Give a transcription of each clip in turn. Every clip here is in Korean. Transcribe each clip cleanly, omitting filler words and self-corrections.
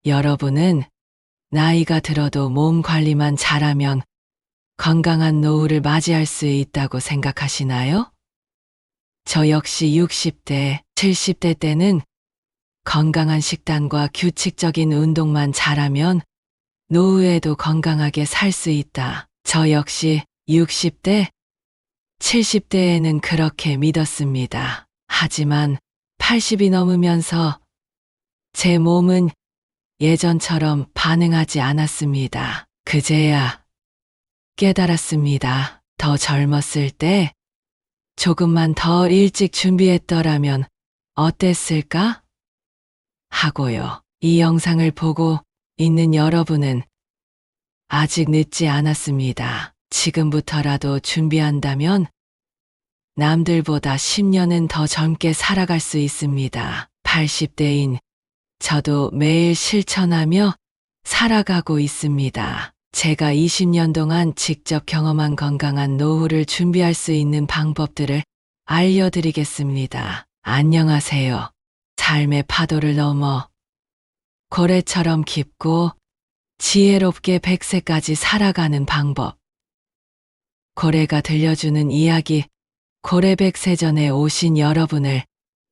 여러분은 나이가 들어도 몸 관리만 잘하면 건강한 노후를 맞이할 수 있다고 생각하시나요? 저 역시 60대, 70대 때는 건강한 식단과 규칙적인 운동만 잘하면 노후에도 건강하게 살 수 있다. 저 역시 60대, 70대에는 그렇게 믿었습니다. 하지만 80이 넘으면서 제 몸은 예전처럼 반응하지 않았습니다. 그제야 깨달았습니다. 더 젊었을 때 조금만 더 일찍 준비했더라면 어땠을까? 하고요. 이 영상을 보고 있는 여러분은 아직 늦지 않았습니다. 지금부터라도 준비한다면 남들보다 10년은 더 젊게 살아갈 수 있습니다. 80대인 저도 매일 실천하며 살아가고 있습니다. 제가 20년 동안 직접 경험한 건강한 노후를 준비할 수 있는 방법들을 알려드리겠습니다. 안녕하세요. 삶의 파도를 넘어 고래처럼 깊고 지혜롭게 100세까지 살아가는 방법. 고래가 들려주는 이야기, 고래백세전에 오신 여러분을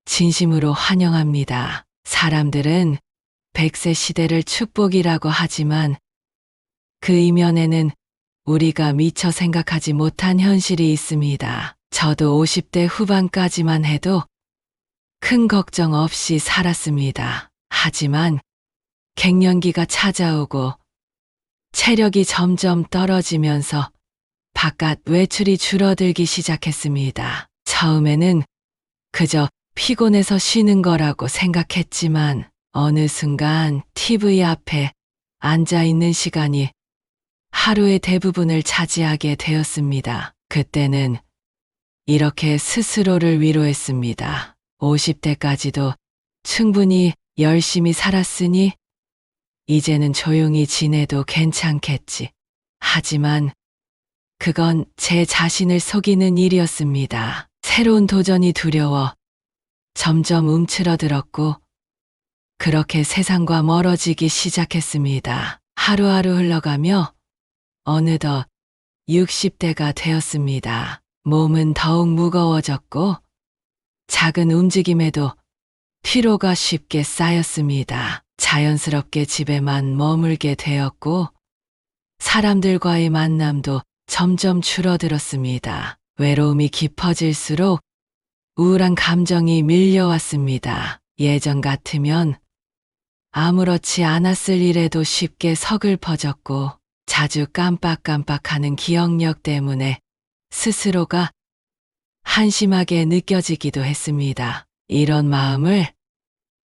진심으로 환영합니다. 사람들은 100세 시대를 축복이라고 하지만 그 이면에는 우리가 미처 생각하지 못한 현실이 있습니다. 저도 50대 후반까지만 해도 큰 걱정 없이 살았습니다. 하지만 갱년기가 찾아오고 체력이 점점 떨어지면서 바깥 외출이 줄어들기 시작했습니다. 처음에는 그저 피곤해서 쉬는 거라고 생각했지만 어느 순간 TV 앞에 앉아 있는 시간이 하루의 대부분을 차지하게 되었습니다. 그때는 이렇게 스스로를 위로했습니다. 50대까지도 충분히 열심히 살았으니 이제는 조용히 지내도 괜찮겠지. 하지만 그건 제 자신을 속이는 일이었습니다. 새로운 도전이 두려워 점점 움츠러들었고 그렇게 세상과 멀어지기 시작했습니다. 하루하루 흘러가며 어느덧 60대가 되었습니다. 몸은 더욱 무거워졌고 작은 움직임에도 피로가 쉽게 쌓였습니다. 자연스럽게 집에만 머물게 되었고 사람들과의 만남도 점점 줄어들었습니다. 외로움이 깊어질수록 우울한 감정이 밀려왔습니다. 예전 같으면 아무렇지 않았을 일에도 쉽게 서글퍼졌고 자주 깜빡깜빡하는 기억력 때문에 스스로가 한심하게 느껴지기도 했습니다. 이런 마음을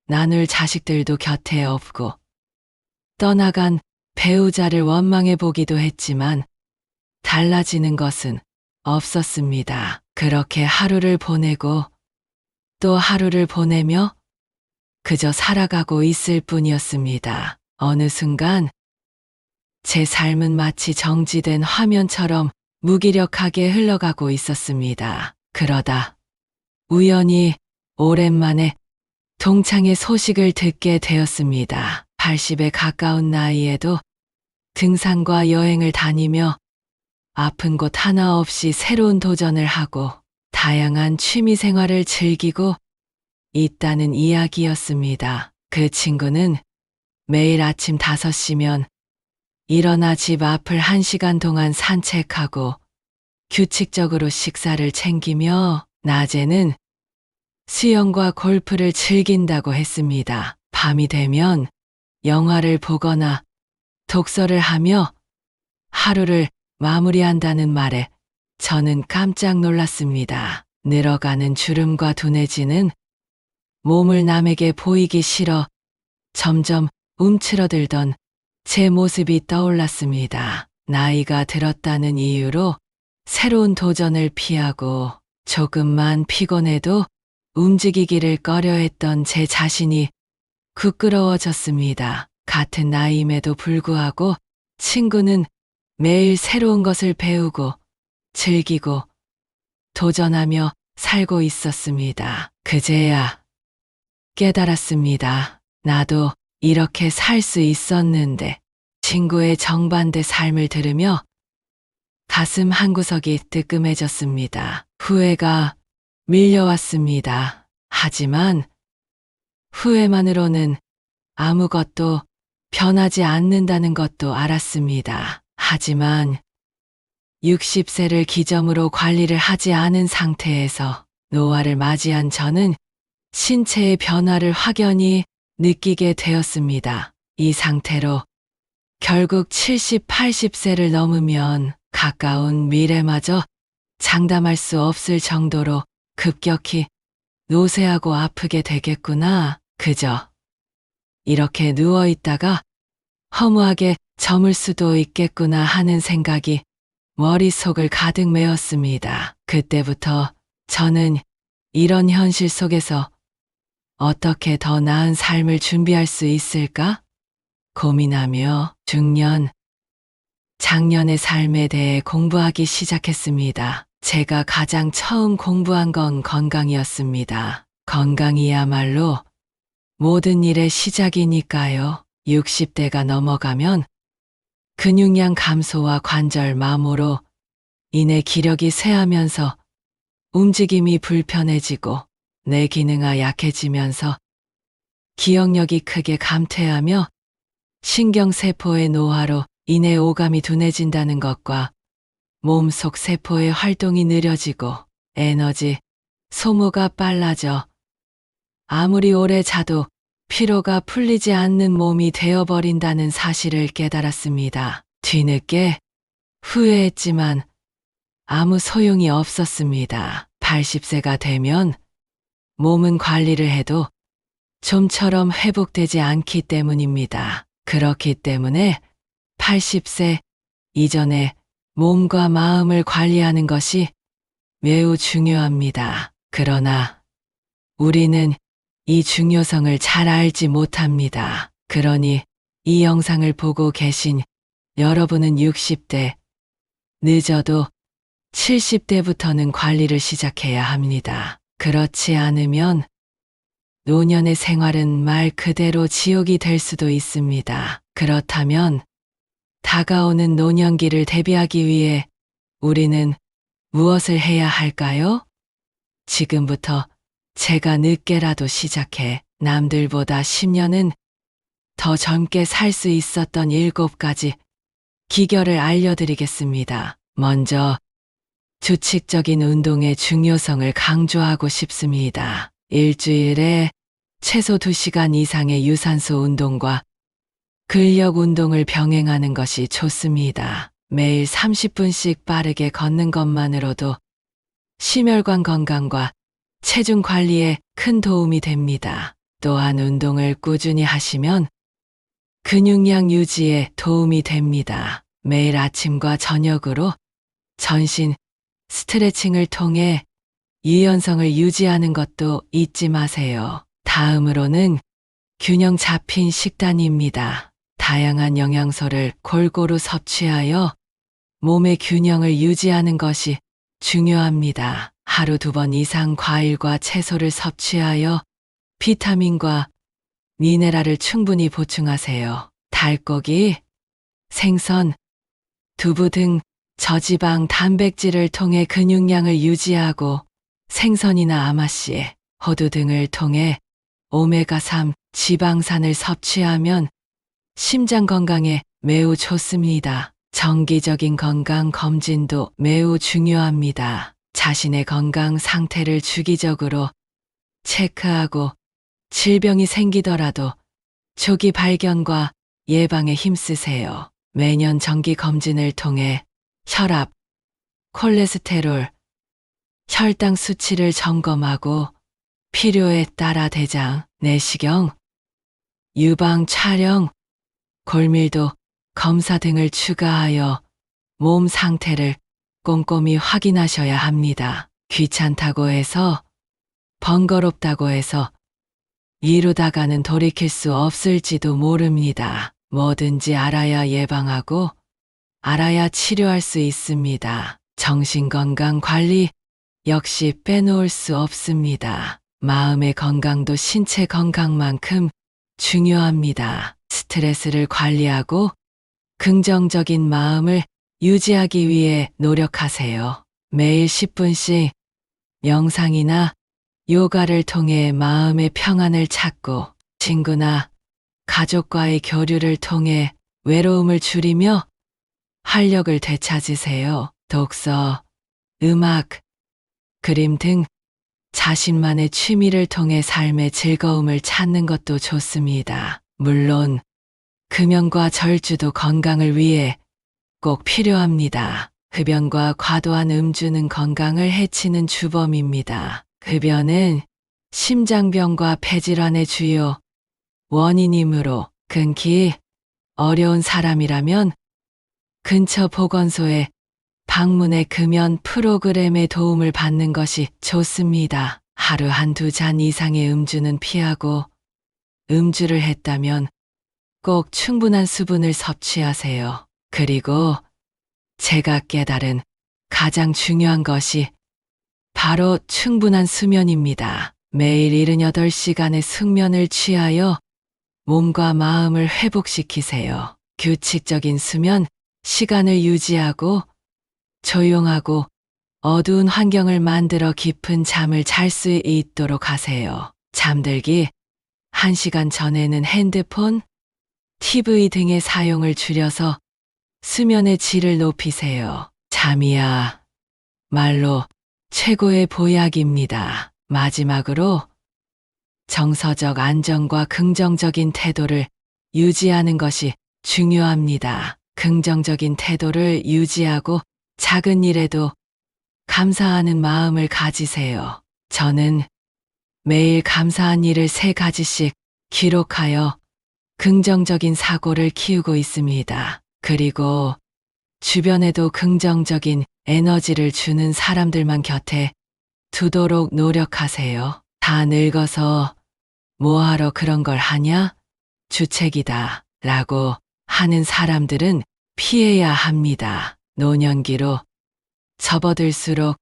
나눌 자식들도 곁에 없고 떠나간 배우자를 원망해 보기도 했지만 달라지는 것은 없었습니다. 그렇게 하루를 보내고 또 하루를 보내며 그저 살아가고 있을 뿐이었습니다. 어느 순간 제 삶은 마치 정지된 화면처럼 무기력하게 흘러가고 있었습니다. 그러다 우연히 오랜만에 동창의 소식을 듣게 되었습니다. 80에 가까운 나이에도 등산과 여행을 다니며 아픈 곳 하나 없이 새로운 도전을 하고 다양한 취미 생활을 즐기고 있다는 이야기였습니다. 그 친구는 매일 아침 5시면 일어나 집 앞을 1시간 동안 산책하고 규칙적으로 식사를 챙기며 낮에는 수영과 골프를 즐긴다고 했습니다. 밤이 되면 영화를 보거나 독서를 하며 하루를 마무리한다는 말에 저는 깜짝 놀랐습니다. 늘어가는 주름과 둔해지는 몸을 남에게 보이기 싫어 점점 움츠러들던 제 모습이 떠올랐습니다. 나이가 들었다는 이유로 새로운 도전을 피하고 조금만 피곤해도 움직이기를 꺼려했던 제 자신이 부끄러워졌습니다. 같은 나이임에도 불구하고 친구는 매일 새로운 것을 배우고 즐기고 도전하며 살고 있었습니다. 그제야 깨달았습니다. 나도 이렇게 살 수 있었는데 친구의 정반대 삶을 들으며 가슴 한구석이 뜨끔해졌습니다. 후회가 밀려왔습니다. 하지만 후회만으로는 아무것도 변하지 않는다는 것도 알았습니다. 하지만 60세를 기점으로 관리를 하지 않은 상태에서 노화를 맞이한 저는 신체의 변화를 확연히 느끼게 되었습니다. 이 상태로 결국 70, 80세를 넘으면 가까운 미래마저 장담할 수 없을 정도로 급격히 노쇠하고 아프게 되겠구나. 그저 이렇게 누워 있다가 허무하게 저물 수도 있겠구나 하는 생각이 머릿속을 가득 메웠습니다. 그때부터 저는 이런 현실 속에서 어떻게 더 나은 삶을 준비할 수 있을까 고민하며 중년, 장년의 삶에 대해 공부하기 시작했습니다. 제가 가장 처음 공부한 건 건강이었습니다. 건강이야말로 모든 일의 시작이니까요. 60대가 넘어가면 근육량 감소와 관절 마모로 인해 기력이 쇠하면서 움직임이 불편해지고 뇌 기능이 약해지면서 기억력이 크게 감퇴하며 신경세포의 노화로 인해 오감이 둔해진다는 것과 몸속 세포의 활동이 느려지고 에너지 소모가 빨라져 아무리 오래 자도 피로가 풀리지 않는 몸이 되어버린다는 사실을 깨달았습니다. 뒤늦게 후회했지만 아무 소용이 없었습니다. 80세가 되면 몸은 관리를 해도 좀처럼 회복되지 않기 때문입니다. 그렇기 때문에 80세 이전에 몸과 마음을 관리하는 것이 매우 중요합니다. 그러나 우리는 이 중요성을 잘 알지 못합니다. 그러니 이 영상을 보고 계신 여러분은 60대, 늦어도 70대부터는 관리를 시작해야 합니다. 그렇지 않으면 노년의 생활은 말 그대로 지옥이 될 수도 있습니다. 그렇다면 다가오는 노년기를 대비하기 위해 우리는 무엇을 해야 할까요? 지금부터 제가 늦게라도 시작해 남들보다 10년은 더 젊게 살 수 있었던 7가지 기결을 알려드리겠습니다. 먼저 규칙적인 운동의 중요성을 강조하고 싶습니다. 일주일에 최소 2시간 이상의 유산소 운동과 근력 운동을 병행하는 것이 좋습니다. 매일 30분씩 빠르게 걷는 것만으로도 심혈관 건강과 체중 관리에 큰 도움이 됩니다. 또한 운동을 꾸준히 하시면 근육량 유지에 도움이 됩니다. 매일 아침과 저녁으로 전신 스트레칭을 통해 유연성을 유지하는 것도 잊지 마세요. 다음으로는 균형 잡힌 식단입니다. 다양한 영양소를 골고루 섭취하여 몸의 균형을 유지하는 것이 중요합니다. 하루 2번 이상 과일과 채소를 섭취하여 비타민과 미네랄을 충분히 보충하세요. 닭고기, 생선, 두부 등 저지방 단백질을 통해 근육량을 유지하고 생선이나 아마씨, 호두 등을 통해 오메가3 지방산을 섭취하면 심장 건강에 매우 좋습니다. 정기적인 건강 검진도 매우 중요합니다. 자신의 건강 상태를 주기적으로 체크하고 질병이 생기더라도 조기 발견과 예방에 힘쓰세요. 매년 정기 검진을 통해 혈압, 콜레스테롤, 혈당 수치를 점검하고 필요에 따라 대장, 내시경, 유방 촬영, 골밀도 검사 등을 추가하여 몸 상태를 꼼꼼히 확인하셔야 합니다. 귀찮다고 해서, 번거롭다고 해서 이루다가는 돌이킬 수 없을지도 모릅니다. 뭐든지 알아야 예방하고 알아야 치료할 수 있습니다. 정신건강 관리 역시 빼놓을 수 없습니다. 마음의 건강도 신체 건강만큼 중요합니다. 스트레스를 관리하고 긍정적인 마음을 유지하기 위해 노력하세요. 매일 10분씩 명상이나 요가를 통해 마음의 평안을 찾고 친구나 가족과의 교류를 통해 외로움을 줄이며 활력을 되찾으세요. 독서, 음악, 그림 등 자신만의 취미를 통해 삶의 즐거움을 찾는 것도 좋습니다. 물론 금연과 절주도 건강을 위해 꼭 필요합니다. 흡연과 과도한 음주는 건강을 해치는 주범입니다. 흡연은 심장병과 폐질환의 주요 원인이므로 끊기 어려운 사람이라면 근처 보건소에 방문해 금연 프로그램의 도움을 받는 것이 좋습니다. 하루 한두 잔 이상의 음주는 피하고 음주를 했다면 꼭 충분한 수분을 섭취하세요. 그리고 제가 깨달은 가장 중요한 것이 바로 충분한 수면입니다. 매일 78시간의 숙면을 취하여 몸과 마음을 회복시키세요. 규칙적인 수면 시간을 유지하고 조용하고 어두운 환경을 만들어 깊은 잠을 잘 수 있도록 하세요. 잠들기 1시간 전에는 핸드폰, TV 등의 사용을 줄여서 수면의 질을 높이세요. 잠이야 말로 최고의 보약입니다. 마지막으로 정서적 안정과 긍정적인 태도를 유지하는 것이 중요합니다. 긍정적인 태도를 유지하고 작은 일에도 감사하는 마음을 가지세요. 저는 매일 감사한 일을 3가지씩 기록하여 긍정적인 사고를 키우고 있습니다. 그리고 주변에도 긍정적인 에너지를 주는 사람들만 곁에 두도록 노력하세요. 다 늙어서 뭐하러 그런 걸 하냐? 주책이다. 라고 하는 사람들은 피해야 합니다. 노년기로 접어들수록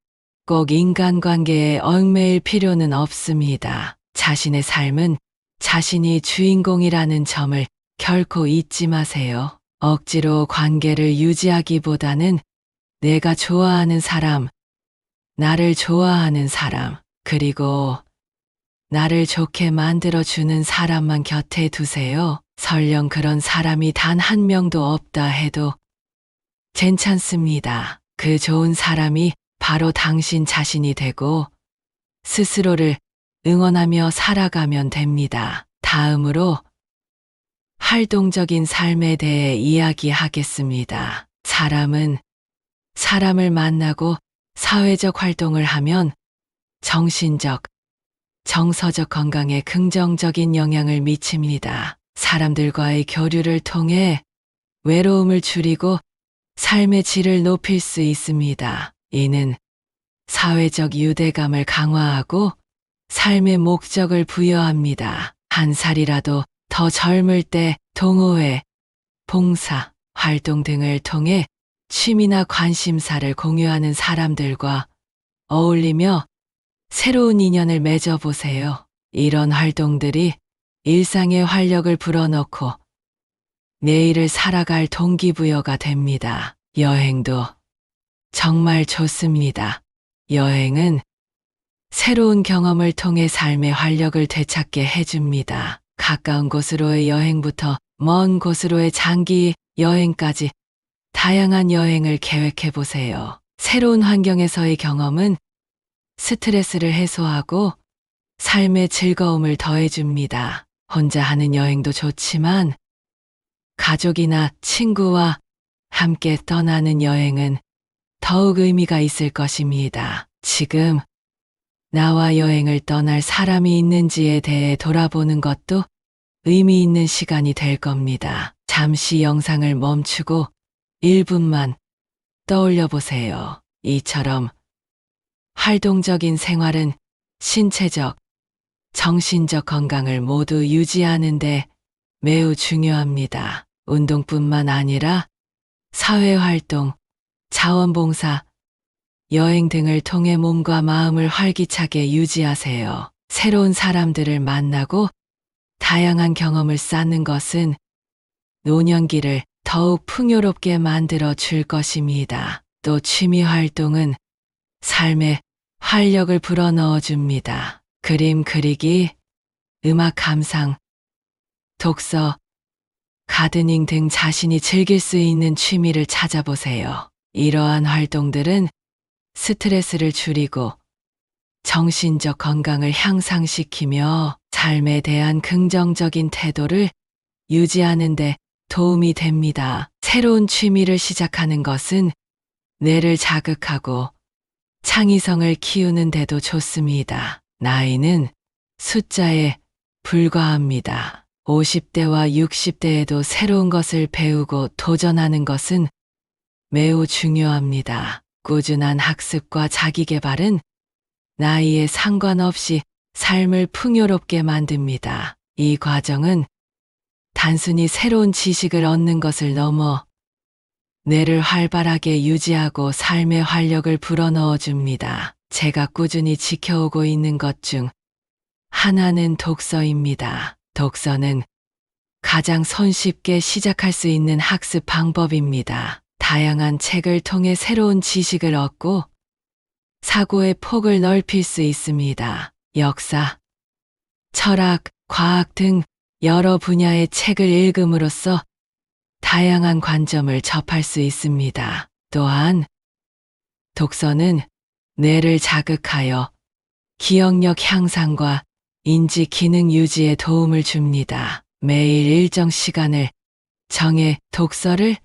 꼭 인간관계에 얽매일 필요는 없습니다. 자신의 삶은 자신이 주인공이라는 점을 결코 잊지 마세요. 억지로 관계를 유지하기보다는 내가 좋아하는 사람, 나를 좋아하는 사람, 그리고 나를 좋게 만들어주는 사람만 곁에 두세요. 설령 그런 사람이 단 한 명도 없다 해도 괜찮습니다. 그 좋은 사람이 바로 당신 자신이 되고 스스로를 응원하며 살아가면 됩니다. 다음으로 활동적인 삶에 대해 이야기하겠습니다. 사람은 사람을 만나고 사회적 활동을 하면 정신적, 정서적 건강에 긍정적인 영향을 미칩니다. 사람들과의 교류를 통해 외로움을 줄이고 삶의 질을 높일 수 있습니다. 이는 사회적 유대감을 강화하고 삶의 목적을 부여합니다. 한 살이라도 더 젊을 때 동호회, 봉사, 활동 등을 통해 취미나 관심사를 공유하는 사람들과 어울리며 새로운 인연을 맺어보세요. 이런 활동들이 일상의 활력을 불어넣고 내일을 살아갈 동기부여가 됩니다. 여행도 정말 좋습니다. 여행은 새로운 경험을 통해 삶의 활력을 되찾게 해줍니다. 가까운 곳으로의 여행부터 먼 곳으로의 장기 여행까지 다양한 여행을 계획해 보세요. 새로운 환경에서의 경험은 스트레스를 해소하고 삶의 즐거움을 더해줍니다. 혼자 하는 여행도 좋지만 가족이나 친구와 함께 떠나는 여행은 더욱 의미가 있을 것입니다. 지금 나와 여행을 떠날 사람이 있는지에 대해 돌아보는 것도 의미 있는 시간이 될 겁니다. 잠시 영상을 멈추고 1분만 떠올려 보세요. 이처럼 활동적인 생활은 신체적, 정신적 건강을 모두 유지하는데 매우 중요합니다. 운동뿐만 아니라 사회활동, 자원봉사, 여행 등을 통해 몸과 마음을 활기차게 유지하세요. 새로운 사람들을 만나고 다양한 경험을 쌓는 것은 노년기를 더욱 풍요롭게 만들어 줄 것입니다. 또 취미 활동은 삶에 활력을 불어넣어 줍니다. 그림 그리기, 음악 감상, 독서, 가드닝 등 자신이 즐길 수 있는 취미를 찾아보세요. 이러한 활동들은 스트레스를 줄이고 정신적 건강을 향상시키며 삶에 대한 긍정적인 태도를 유지하는 데 도움이 됩니다. 새로운 취미를 시작하는 것은 뇌를 자극하고 창의성을 키우는 데도 좋습니다. 나이는 숫자에 불과합니다. 50대와 60대에도 새로운 것을 배우고 도전하는 것은 매우 중요합니다. 꾸준한 학습과 자기 개발은 나이에 상관없이 삶을 풍요롭게 만듭니다. 이 과정은 단순히 새로운 지식을 얻는 것을 넘어 뇌를 활발하게 유지하고 삶의 활력을 불어넣어 줍니다. 제가 꾸준히 지켜오고 있는 것 중 하나는 독서입니다. 독서는 가장 손쉽게 시작할 수 있는 학습 방법입니다. 다양한 책을 통해 새로운 지식을 얻고 사고의 폭을 넓힐 수 있습니다. 역사, 철학, 과학 등 여러 분야의 책을 읽음으로써 다양한 관점을 접할 수 있습니다. 또한 독서는 뇌를 자극하여 기억력 향상과 인지 기능 유지에 도움을 줍니다. 매일 일정 시간을 정해 독서를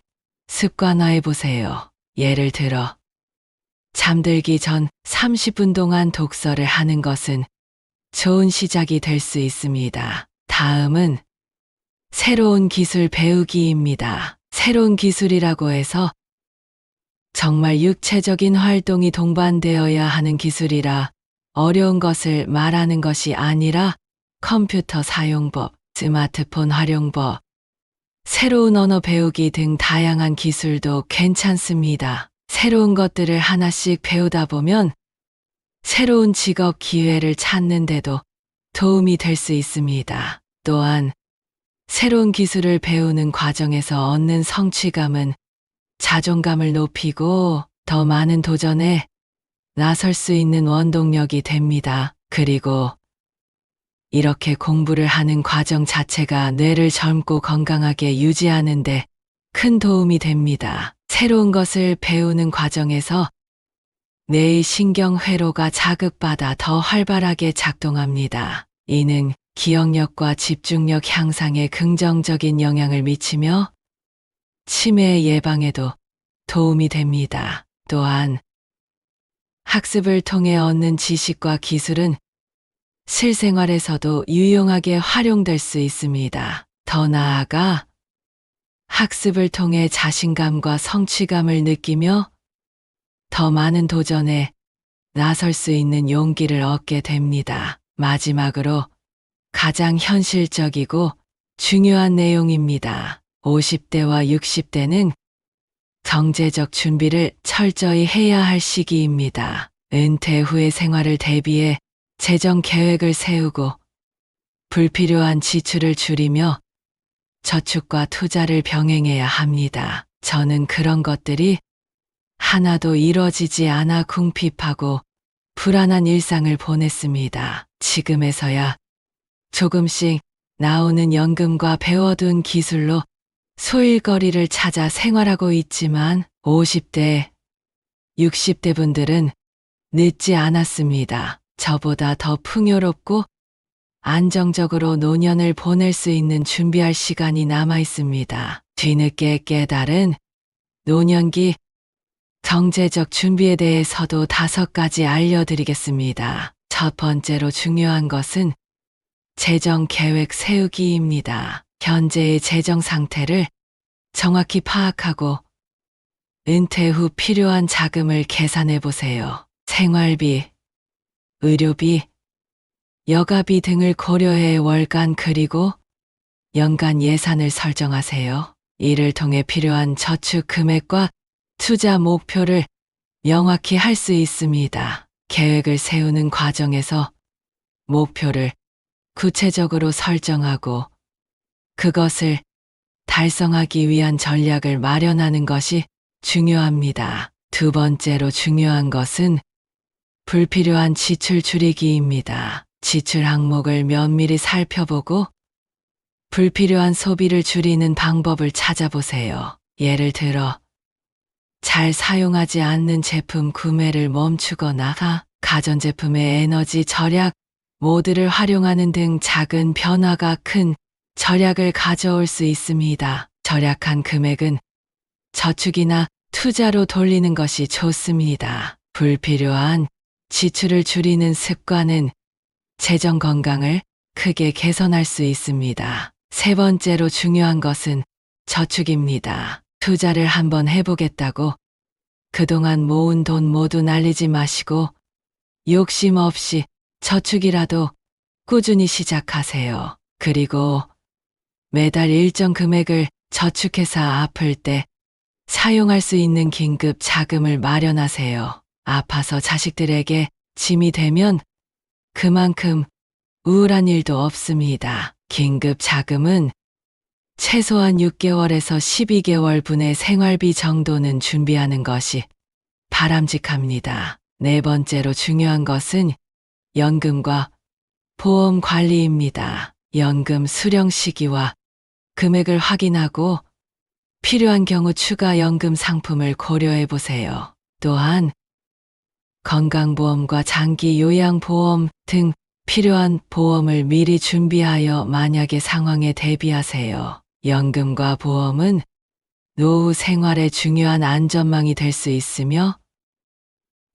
습관화해 보세요. 예를 들어 잠들기 전 30분 동안 독서를 하는 것은 좋은 시작이 될 수 있습니다. 다음은 새로운 기술 배우기입니다. 새로운 기술이라고 해서 정말 육체적인 활동이 동반되어야 하는 기술이라 어려운 것을 말하는 것이 아니라 컴퓨터 사용법, 스마트폰 활용법, 새로운 언어 배우기 등 다양한 기술도 괜찮습니다. 새로운 것들을 하나씩 배우다 보면 새로운 직업 기회를 찾는 데도 도움이 될 수 있습니다. 또한 새로운 기술을 배우는 과정에서 얻는 성취감은 자존감을 높이고 더 많은 도전에 나설 수 있는 원동력이 됩니다. 그리고 이렇게 공부를 하는 과정 자체가 뇌를 젊고 건강하게 유지하는 데 큰 도움이 됩니다. 새로운 것을 배우는 과정에서 뇌의 신경회로가 자극받아 더 활발하게 작동합니다. 이는 기억력과 집중력 향상에 긍정적인 영향을 미치며 치매 예방에도 도움이 됩니다. 또한 학습을 통해 얻는 지식과 기술은 실생활에서도 유용하게 활용될 수 있습니다. 더 나아가 학습을 통해 자신감과 성취감을 느끼며 더 많은 도전에 나설 수 있는 용기를 얻게 됩니다. 마지막으로 가장 현실적이고 중요한 내용입니다. 50대와 60대는 경제적 준비를 철저히 해야 할 시기입니다. 은퇴 후의 생활을 대비해 재정 계획을 세우고 불필요한 지출을 줄이며 저축과 투자를 병행해야 합니다. 저는 그런 것들이 하나도 이뤄지지 않아 궁핍하고 불안한 일상을 보냈습니다. 지금에서야 조금씩 나오는 연금과 배워둔 기술로 소일거리를 찾아 생활하고 있지만 50대, 60대 분들은 늦지 않았습니다. 저보다 더 풍요롭고 안정적으로 노년을 보낼 수 있는 준비할 시간이 남아 있습니다. 뒤늦게 깨달은 노년기 경제적 준비에 대해서도 5가지 알려드리겠습니다. 첫 번째로 중요한 것은 재정 계획 세우기입니다. 현재의 재정 상태를 정확히 파악하고 은퇴 후 필요한 자금을 계산해 보세요. 생활비, 의료비, 여가비 등을 고려해 월간 그리고 연간 예산을 설정하세요. 이를 통해 필요한 저축 금액과 투자 목표를 명확히 할 수 있습니다. 계획을 세우는 과정에서 목표를 구체적으로 설정하고 그것을 달성하기 위한 전략을 마련하는 것이 중요합니다. 두 번째로 중요한 것은 불필요한 지출 줄이기입니다. 지출 항목을 면밀히 살펴보고 불필요한 소비를 줄이는 방법을 찾아보세요. 예를 들어 잘 사용하지 않는 제품 구매를 멈추거나 가전제품의 에너지 절약 모드를 활용하는 등 작은 변화가 큰 절약을 가져올 수 있습니다. 절약한 금액은 저축이나 투자로 돌리는 것이 좋습니다. 불필요한 지출을 줄이는 습관은 재정 건강을 크게 개선할 수 있습니다. 세 번째로 중요한 것은 저축입니다. 투자를 한번 해보겠다고 그동안 모은 돈 모두 날리지 마시고 욕심 없이 저축이라도 꾸준히 시작하세요. 그리고 매달 일정 금액을 저축해서 아플 때 사용할 수 있는 긴급 자금을 마련하세요. 아파서 자식들에게 짐이 되면 그만큼 우울한 일도 없습니다. 긴급 자금은 최소한 6개월에서 12개월 분의 생활비 정도는 준비하는 것이 바람직합니다. 네 번째로 중요한 것은 연금과 보험 관리입니다. 연금 수령 시기와 금액을 확인하고 필요한 경우 추가 연금 상품을 고려해 보세요. 또한 건강보험과 장기 요양보험 등 필요한 보험을 미리 준비하여 만약의 상황에 대비하세요. 연금과 보험은 노후 생활의 중요한 안전망이 될 수 있으며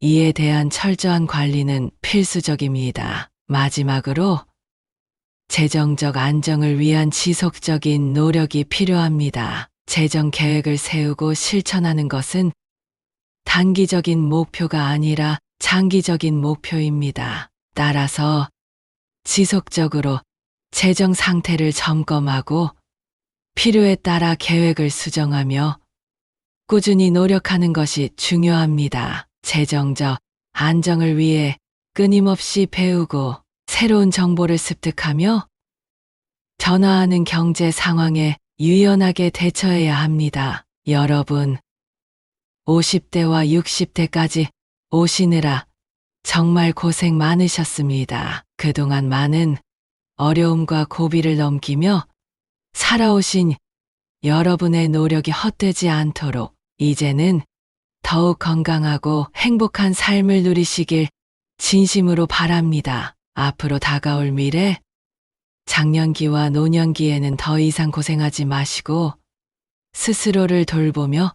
이에 대한 철저한 관리는 필수적입니다. 마지막으로 재정적 안정을 위한 지속적인 노력이 필요합니다. 재정 계획을 세우고 실천하는 것은 단기적인 목표가 아니라 장기적인 목표입니다. 따라서 지속적으로 재정 상태를 점검하고 필요에 따라 계획을 수정하며 꾸준히 노력하는 것이 중요합니다. 재정적 안정을 위해 끊임없이 배우고 새로운 정보를 습득하며 변화하는 경제 상황에 유연하게 대처해야 합니다. 여러분, 50대와 60대까지 오시느라 정말 고생 많으셨습니다. 그동안 많은 어려움과 고비를 넘기며 살아오신 여러분의 노력이 헛되지 않도록 이제는 더욱 건강하고 행복한 삶을 누리시길 진심으로 바랍니다. 앞으로 다가올 미래, 장년기와 노년기에는 더 이상 고생하지 마시고 스스로를 돌보며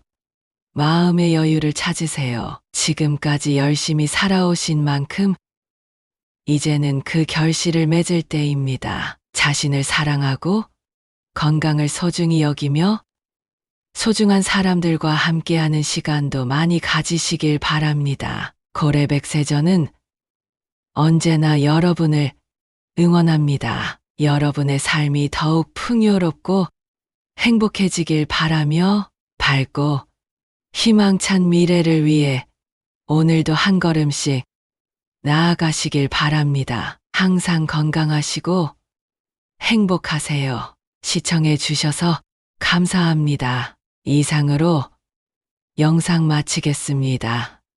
마음의 여유를 찾으세요. 지금까지 열심히 살아오신 만큼 이제는 그 결실을 맺을 때입니다. 자신을 사랑하고 건강을 소중히 여기며 소중한 사람들과 함께하는 시간도 많이 가지시길 바랍니다. 고래백세전은 언제나 여러분을 응원합니다. 여러분의 삶이 더욱 풍요롭고 행복해지길 바라며 밝고 희망찬 미래를 위해 오늘도 한 걸음씩 나아가시길 바랍니다. 항상 건강하시고 행복하세요. 시청해 주셔서 감사합니다. 이상으로 영상 마치겠습니다.